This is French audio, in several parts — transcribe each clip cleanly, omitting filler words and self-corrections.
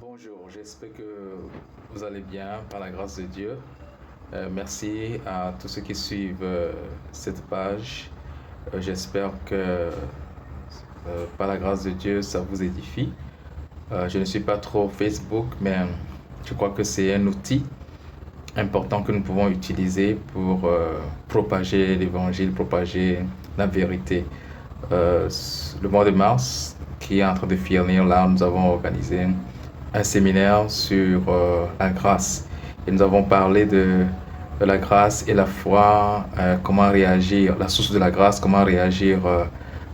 Bonjour, j'espère que vous allez bien par la grâce de Dieu. Merci à tous ceux qui suivent cette page. J'espère que par la grâce de Dieu, ça vous édifie. Je ne suis pas trop Facebook, mais je crois que c'est un outil important que nous pouvons utiliser pour propager l'évangile, propager la vérité. Le mois de mars qui est en train de finir, là, nous avons organisé un séminaire sur la grâce. Et nous avons parlé de la grâce et la foi, comment réagir, la source de la grâce, comment réagir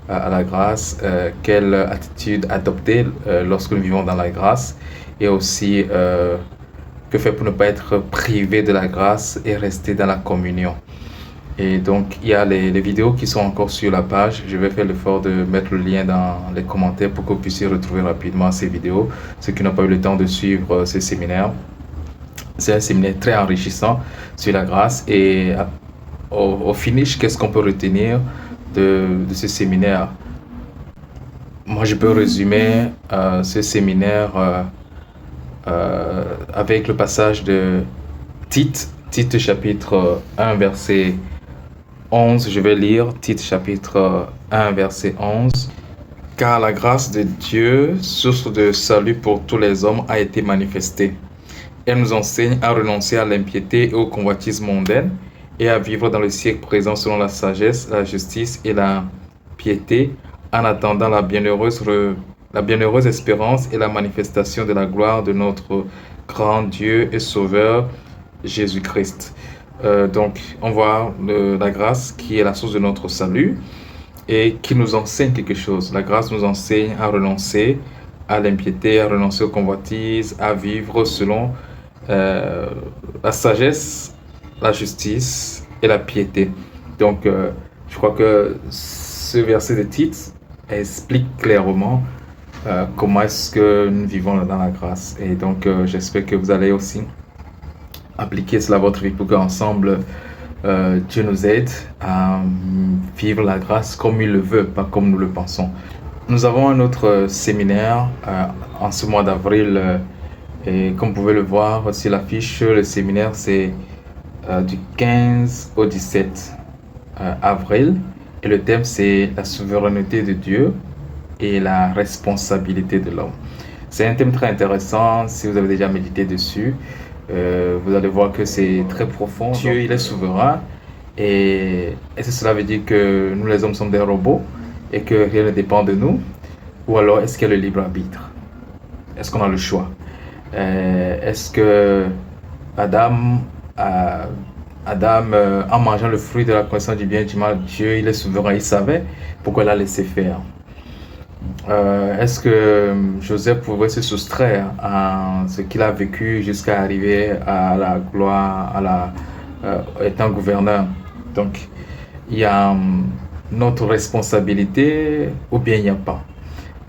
à la grâce, quelle attitude adopter lorsque nous vivons dans la grâce, et aussi que faire pour ne pas être privé de la grâce et rester dans la communion. Et donc, il y a les vidéos qui sont encore sur la page. Je vais faire l'effort de mettre le lien dans les commentaires pour que vous puissiez retrouver rapidement ces vidéos, ceux qui n'ont pas eu le temps de suivre ce séminaire. C'est un séminaire très enrichissant sur la grâce. Et au finish, qu'est-ce qu'on peut retenir de ce séminaire? Moi, je peux résumer ce séminaire avec le passage de Tite chapitre 1, verset 11, je vais lire Tite chapitre 1, verset 11. Car la grâce de Dieu, source de salut pour tous les hommes, a été manifestée. Elle nous enseigne à renoncer à l'impiété et aux convoitises mondaines et à vivre dans le siècle présent selon la sagesse, la justice et la piété, en attendant la bienheureuse espérance et la manifestation de la gloire de notre grand Dieu et Sauveur, Jésus-Christ. Donc, on voit la grâce qui est la source de notre salut et qui nous enseigne quelque chose. La grâce nous enseigne à renoncer à l'impiété, à renoncer aux convoitises, à vivre selon la sagesse, la justice et la piété. Donc, je crois que ce verset de Tite explique clairement comment est-ce que nous vivons dans la grâce. Et donc, j'espère que vous allez aussi appliquer cela à votre vie pour qu'ensemble, Dieu nous aide à vivre la grâce comme il le veut, pas comme nous le pensons. Nous avons un autre séminaire en ce mois d'avril et comme vous pouvez le voir sur l'affiche, le séminaire c'est du 15 au 17 avril et le thème c'est la souveraineté de Dieu et la responsabilité de l'homme. C'est un thème très intéressant si vous avez déjà médité dessus. Vous allez voir que c'est très profond. Dieu, il est souverain. Et est-ce que cela veut dire que nous, les hommes, sommes des robots et que rien ne dépend de nous? Ou alors, est-ce qu'il y a le libre arbitre? Est-ce qu'on a le choix? Est-ce que Adam, en mangeant le fruit de la connaissance du bien et du mal, Dieu, il est souverain, il savait pourquoi il a laissé faire? Est-ce que Joseph pouvait se soustraire à ce qu'il a vécu jusqu'à arriver à la gloire, étant gouverneur? Donc, il y a notre responsabilité ou bien il n'y a pas.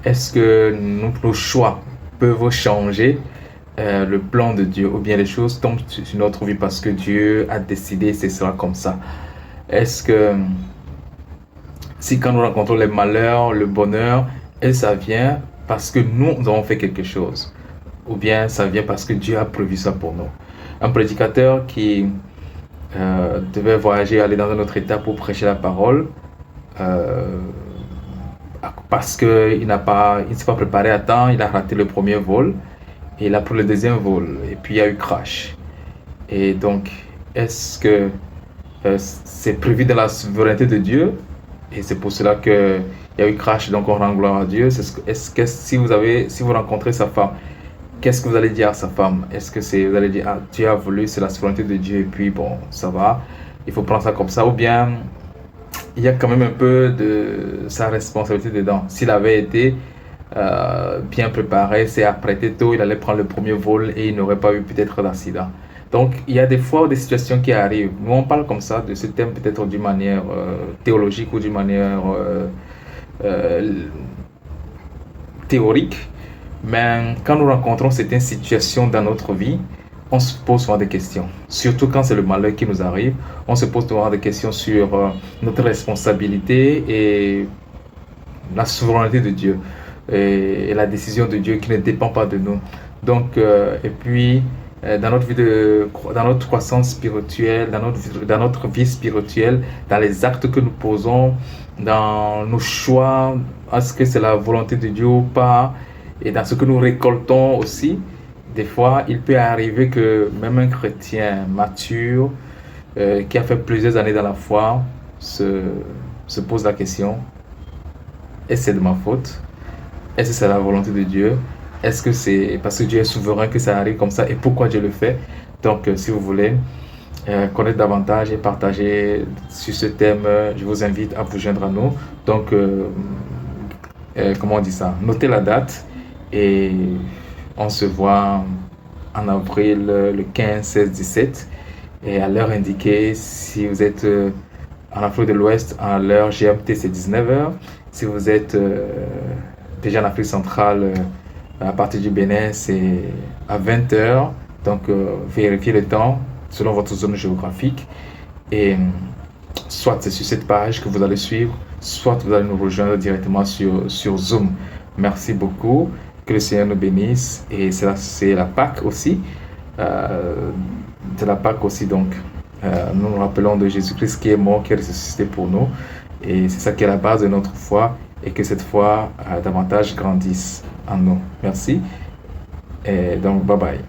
Est-ce que nos choix peuvent changer le plan de Dieu ou bien les choses tombent sur notre vie parce que Dieu a décidé c'est sera comme ça? Est-ce que si quand nous rencontrons les malheurs, le bonheur, et ça vient parce que nous avons fait quelque chose, ou bien ça vient parce que Dieu a prévu ça pour nous. Un prédicateur qui devait voyager, aller dans un autre état pour prêcher la parole, parce qu'il ne s'est pas préparé à temps, il a raté le premier vol, et il a pris le deuxième vol, et puis il y a eu crash. Et donc, est-ce que c'est prévu dans la souveraineté de Dieu? Et c'est pour cela que il y a eu crash, donc on rend gloire à Dieu. Est-ce que si vous rencontrez sa femme, qu'est-ce que vous allez dire à sa femme? Est-ce que vous allez dire, ah, Dieu a voulu, c'est la souveraineté de Dieu, et puis bon, ça va, il faut prendre ça comme ça, ou bien il y a quand même un peu de sa responsabilité dedans. S'il avait été bien préparé, c'est apprêté tôt, il allait prendre le premier vol et il n'aurait pas eu peut-être d'accident. Donc, il y a des fois des situations qui arrivent. Nous, on parle comme ça de ce thème peut-être d'une manière théologique ou d'une manière théorique. Mais quand nous rencontrons certaines situations dans notre vie, on se pose souvent des questions. Surtout quand c'est le malheur qui nous arrive, on se pose souvent des questions sur notre responsabilité et la souveraineté de Dieu et la décision de Dieu qui ne dépend pas de nous. Et puis, dans notre croissance spirituelle, dans notre vie spirituelle, dans les actes que nous posons, dans nos choix, est-ce que c'est la volonté de Dieu ou pas, et dans ce que nous récoltons aussi, des fois, il peut arriver que même un chrétien mature, qui a fait plusieurs années dans la foi, se, se pose la question, est-ce que c'est de ma faute? Est-ce que c'est la volonté de Dieu? Est-ce que c'est parce que Dieu est souverain que ça arrive comme ça et pourquoi Dieu le fait? Si vous voulez connaître davantage et partager sur ce thème, je vous invite à vous joindre à nous. Donc, comment on dit ça? Notez la date et on se voit en avril le 15, 16, 17 et à l'heure indiquée, si vous êtes en Afrique de l'Ouest, à l'heure GMT, c'est 19h. Si vous êtes déjà en Afrique centrale, à partir du Bénin, c'est à 20h. Vérifiez le temps selon votre zone géographique. Et soit c'est sur cette page que vous allez suivre, soit vous allez nous rejoindre directement sur Zoom. Merci beaucoup. Que le Seigneur nous bénisse. Et c'est la Pâque aussi. C'est la Pâque aussi, nous nous rappelons de Jésus-Christ qui est mort, qui est ressuscité pour nous. Et c'est ça qui est la base de notre foi et que cette foi davantage grandisse en nous. Merci. Et donc, bye bye.